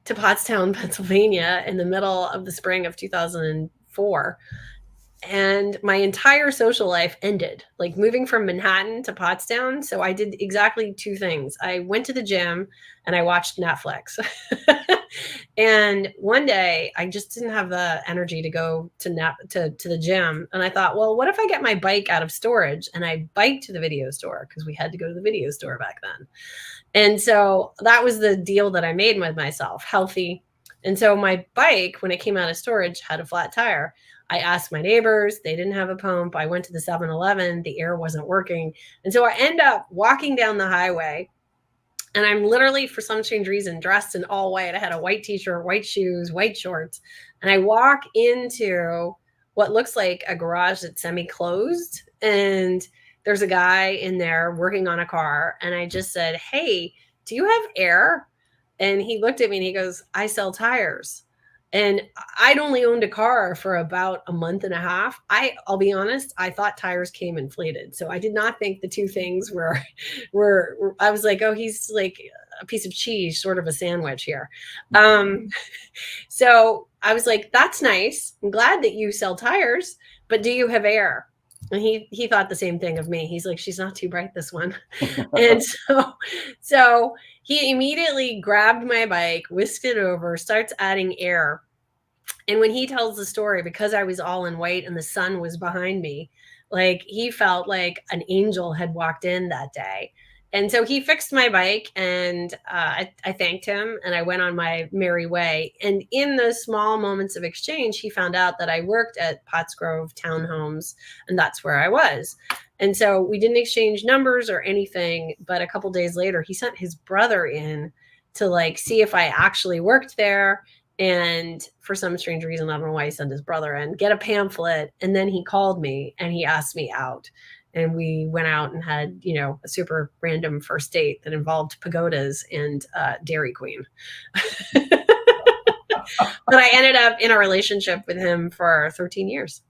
to Pottstown, Pennsylvania in the middle of the spring of 2004. And my entire social life ended, like moving from Manhattan to Pottstown. So I did exactly two things. I went to the gym and I watched Netflix. And one day I just didn't have the energy to go to the gym. And I thought, well, what if I get my bike out of storage and I biked to the video store, because we had to go to the video store back then. And so that was the deal that I made with myself, healthy. And so my bike, when it came out of storage, had a flat tire. I asked my neighbors, they didn't have a pump. I went to the 7-Eleven, the air wasn't working. And so I end up walking down the highway and I'm literally, for some strange reason, dressed in all white. I had a white t-shirt, white shoes, white shorts. And I walk into what looks like a garage that's semi-closed. And there's a guy in there working on a car. And I just said, hey, do you have air? And he looked at me and he goes, I sell tires. And I'd only owned a car for about a month and a half. I'll be honest, I thought tires came inflated. So I did not think the two things were I was like, oh, he's like a piece of cheese, sort of a sandwich here. So I was like, that's nice. I'm glad that you sell tires, but do you have air? And he thought the same thing of me. He's like, she's not too bright, this one. And so he immediately grabbed my bike, whisked it over, starts adding air. And when he tells the story, because I was all in white and the sun was behind me, like he felt like an angel had walked in that day. And so he fixed my bike and I thanked him and I went on my merry way. And in those small moments of exchange, he found out that I worked at Pottsgrove Townhomes and that's where I was. And so we didn't exchange numbers or anything. But a couple days later, he sent his brother in to like see if I actually worked there. And for some strange reason, I don't know why he sent his brother in, get a pamphlet. And then he called me and he asked me out. and we went out and had, you know, a super random first date that involved pagodas and Dairy Queen. But I ended up in a relationship with him for 13 years.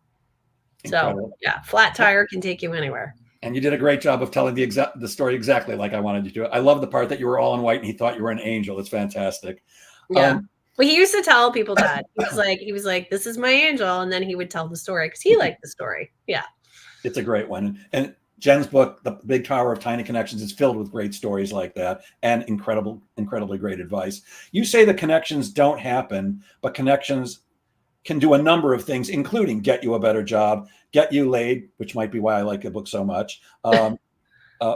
Incredible. So yeah, flat tire can take you anywhere. And you did a great job of telling the story exactly like I wanted you to. I love the part that you were all in white and he thought you were an angel. It's fantastic. Yeah. Well, he used to tell people that. He was like, this is my angel. And then he would tell the story because he liked the story. Yeah. It's a great one. And Jen's book, The Big Power of Tiny Connections, is filled with great stories like that and incredibly great advice. You say the connections don't happen, but connections can do a number of things, including get you a better job, get you laid, which might be why I like the book so much,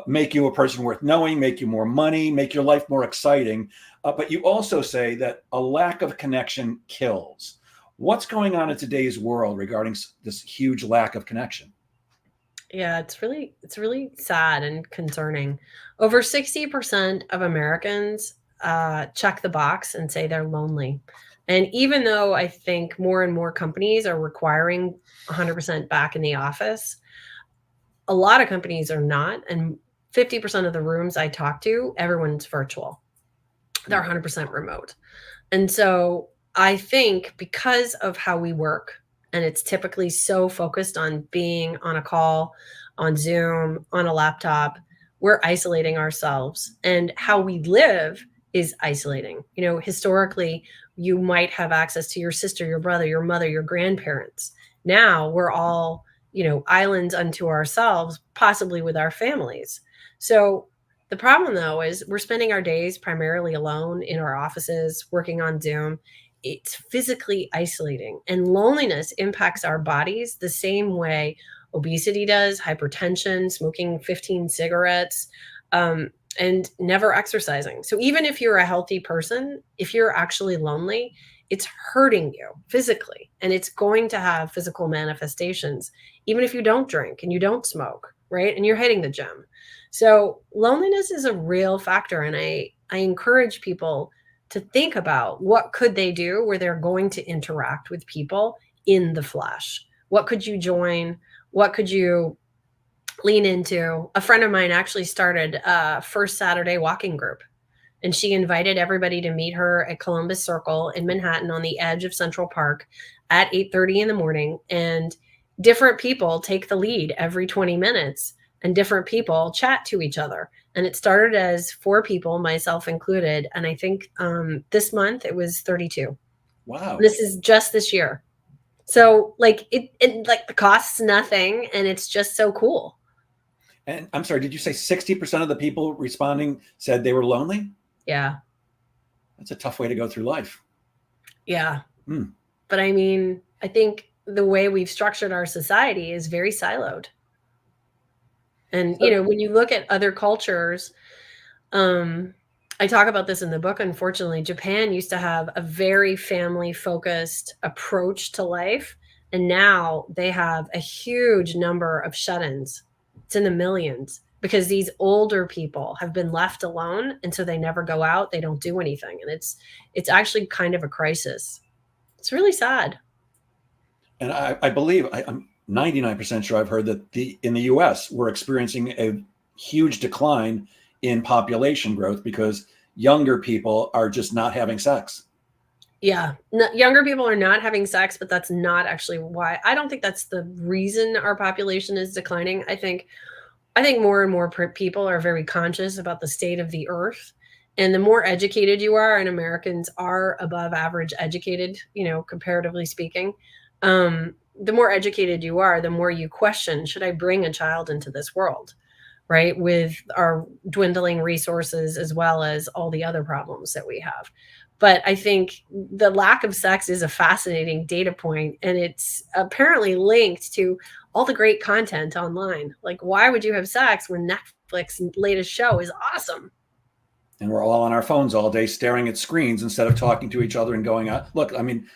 make you a person worth knowing, make you more money, make your life more exciting. But you also say that a lack of connection kills. What's going on in today's world regarding this huge lack of connection? Yeah, it's really sad and concerning. Over 60% of Americans check the box and say they're lonely. And even though I think more and more companies are requiring 100% back in the office, a lot of companies are not. And 50% of the rooms I talk to, everyone's virtual. They're 100% remote. And so I think because of how we work, and it's typically so focused on being on a call, on Zoom, on a laptop, we're isolating ourselves. And how we live is isolating. You know, historically, you might have access to your sister, your brother, your mother, your grandparents. Now we're all, you know, islands unto ourselves, possibly with our families. So the problem, though, is we're spending our days primarily alone in our offices, working on Zoom. It's physically isolating, and loneliness impacts our bodies the same way obesity does, hypertension, smoking 15 cigarettes, and never exercising. So even if you're a healthy person, if you're actually lonely, it's hurting you physically, and it's going to have physical manifestations, even if you don't drink and you don't smoke, right? And you're hitting the gym. So loneliness is a real factor. And I encourage people to think about what could they do where they're going to interact with people in the flesh. What could you join? What could you lean into? A friend of mine actually started a First Saturday walking group, and she invited everybody to meet her at Columbus Circle in Manhattan on the edge of Central Park at 8:30 in the morning. And different people take the lead every 20 minutes, and different people chat to each other. And it started as 4 people, myself included. And I think this month it was 32. Wow. This is just this year. So like it like the cost's nothing, and it's just so cool. And I'm sorry, did you say 60% of the people responding said they were lonely? Yeah. That's a tough way to go through life. Yeah. But I mean, I think the way we've structured our society is very siloed. And, you know, when you look at other cultures, I talk about this in the book. Unfortunately, Japan used to have a very family focused approach to life. And now they have a huge number of shut-ins. It's in the millions because these older people have been left alone. And so they never go out. They don't do anything. And it's actually kind of a crisis. It's really sad. And I believe I'm 99% sure I've heard that in the US, we're experiencing a huge decline in population growth because younger people are just not having sex. Yeah. Younger people are not having sex, but that's not actually why. I don't think that's the reason our population is declining. I think more and more people are very conscious about the state of the earth. And the more educated you are, and Americans are above average educated, you know, comparatively speaking, the more educated you are, the more you question, should I bring a child into this world, right? With our dwindling resources, as well as all the other problems that we have. But I think the lack of sex is a fascinating data point, and it's apparently linked to all the great content online. Like, why would you have sex when Netflix's latest show is awesome? And we're all on our phones all day staring at screens instead of talking to each other and going out. Look, I mean,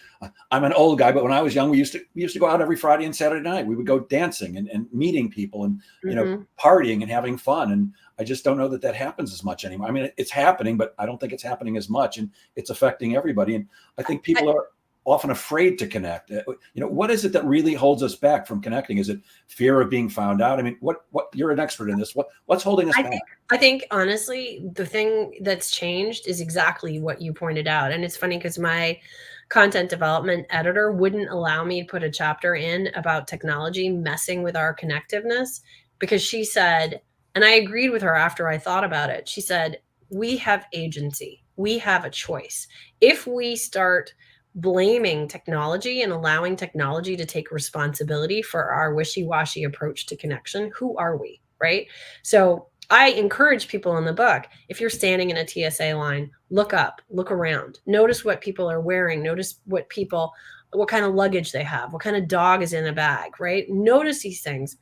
I'm an old guy, but when I was young, we used to go out every Friday and Saturday night. We would go dancing and meeting people and, you know, partying and having fun. And I just don't know that happens as much anymore. I mean, it's happening, but I don't think it's happening as much, and it's affecting everybody. And I think people are often afraid to connect. What is it that really holds us back from connecting? Is it fear of being found out? I mean, what you're an expert in this. What's holding us back? I think honestly, the thing that's changed is exactly what you pointed out. And it's funny because my content development editor wouldn't allow me to put a chapter in about technology messing with our connectiveness, because she said, and I agreed with her after I thought about it, she said, we have agency. We have a choice. If we start blaming technology and allowing technology to take responsibility for our wishy-washy approach to connection, who are we, right? So I encourage people in the book, if you're standing in a TSA line, look up, look around, notice what people are wearing, notice what kind of luggage they have, what kind of dog is in a bag, right? Notice these things,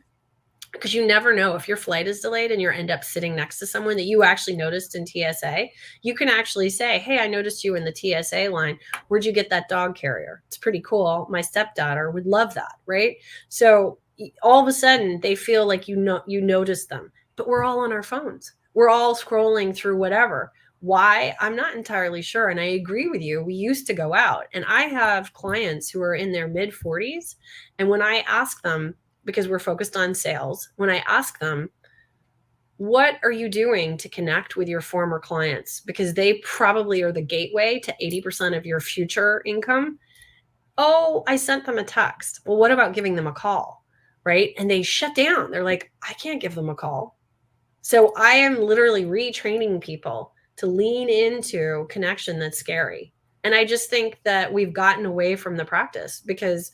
because you never know if your flight is delayed and you end up sitting next to someone that you actually noticed in TSA. You can actually say, hey, I noticed you in the TSA line. Where'd you get that dog carrier? It's pretty cool. My stepdaughter would love that, right? So all of a sudden they feel like you notice them, but we're all on our phones. We're all scrolling through whatever. Why? I'm not entirely sure. And I agree with you. We used to go out, and I have clients who are in their mid 40s. And when I ask them, because we're focused on sales, when I ask them, what are you doing to connect with your former clients? Because they probably are the gateway to 80% of your future income. Oh, I sent them a text. Well, what about giving them a call? Right? And they shut down. They're like, I can't give them a call. So I am literally retraining people to lean into connection that's scary. And I just think that we've gotten away from the practice, because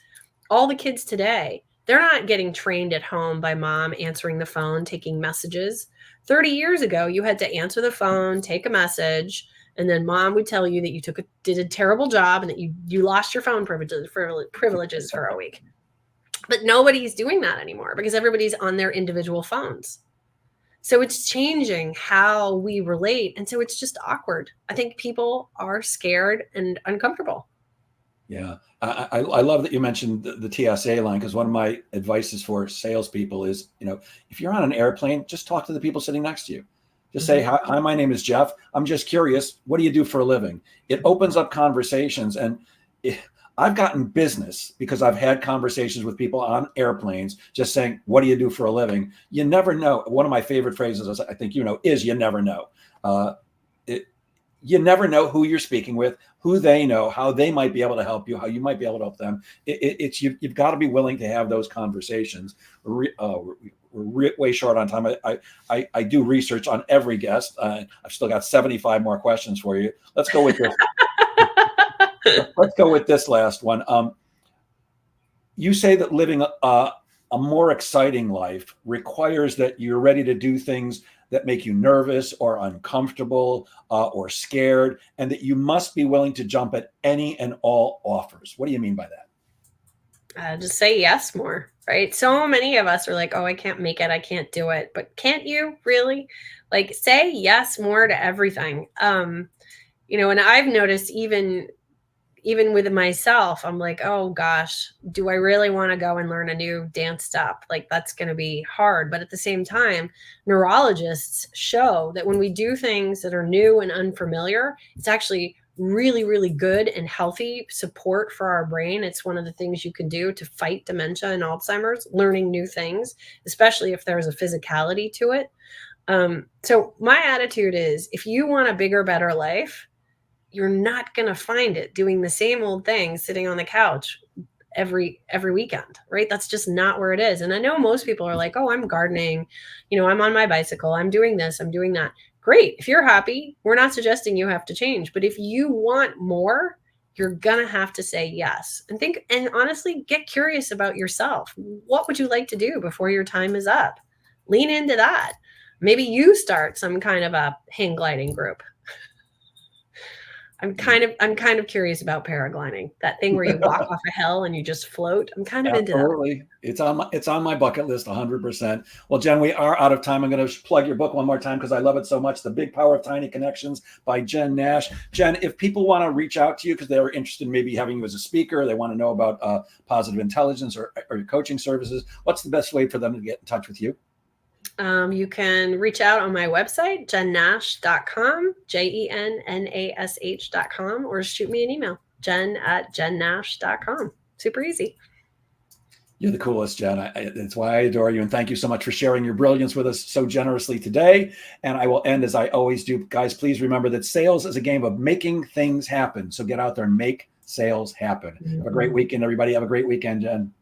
all the kids today, they're not getting trained at home by mom answering the phone, taking messages. 30 years ago, you had to answer the phone, take a message, and then mom would tell you that you did a terrible job and that you lost your phone privileges for a week. But nobody's doing that anymore because everybody's on their individual phones. So it's changing how we relate. And so it's just awkward. I think people are scared and uncomfortable. Yeah. I love that you mentioned the TSA line, because one of my advices for salespeople is, if you're on an airplane, just talk to the people sitting next to you. Just say, hi, my name is Jeff. I'm just curious. What do you do for a living? It opens up conversations. And I've gotten business because I've had conversations with people on airplanes just saying, what do you do for a living? You never know. One of my favorite phrases, I think is you never know. You never know who you're speaking with, who they know, how they might be able to help you, how you might be able to help them. You've got to be willing to have those conversations. We're way short on time. I do research on every guest. I've still got 75 more questions for you. Let's go with this. Let's go with this last one. You say that living a more exciting life requires that you're ready to do things that make you nervous or uncomfortable or scared, and that you must be willing to jump at any and all offers. What do you mean by that? Just say yes more, right? So many of us are like, oh, I can't make it. I can't do it. But can't you really? Like, say yes more to everything. And I've noticed even with myself, I'm like, oh gosh, do I really want to go and learn a new dance step? Like, that's going to be hard. But at the same time, neurologists show that when we do things that are new and unfamiliar, it's actually really, really good and healthy support for our brain. It's one of the things you can do to fight dementia and Alzheimer's, learning new things, especially if there's a physicality to it. So my attitude is, if you want a bigger, better life, you're not going to find it doing the same old thing, sitting on the couch every weekend, right? That's just not where it is. And I know most people are like, oh, I'm gardening, I'm on my bicycle, I'm doing this, I'm doing that. Great. If you're happy, we're not suggesting you have to change. But if you want more, you're going to have to say yes. And honestly, get curious about yourself. What would you like to do before your time is up? Lean into that. Maybe you start some kind of a hang gliding group. I'm kind of curious about paragliding, that thing where you walk off a hill and you just float. I'm kind of into that. Absolutely. It's on my bucket list 100%. Well, Jen, we are out of time. I'm going to plug your book one more time because I love it so much. The Big Power of Tiny Connections by Jen Nash. Jen, if people want to reach out to you because they're interested in maybe having you as a speaker, they want to know about positive intelligence or coaching services, what's the best way for them to get in touch with you? You can reach out on my website, jennash.com, JENNASH.com, or shoot me an email, jen@jennash.com. Super easy. You're the coolest, Jen. That's why I adore you. And thank you so much for sharing your brilliance with us so generously today. And I will end as I always do. Guys, please remember that sales is a game of making things happen. So get out there and make sales happen. Have a great weekend, everybody. Have a great weekend, Jen.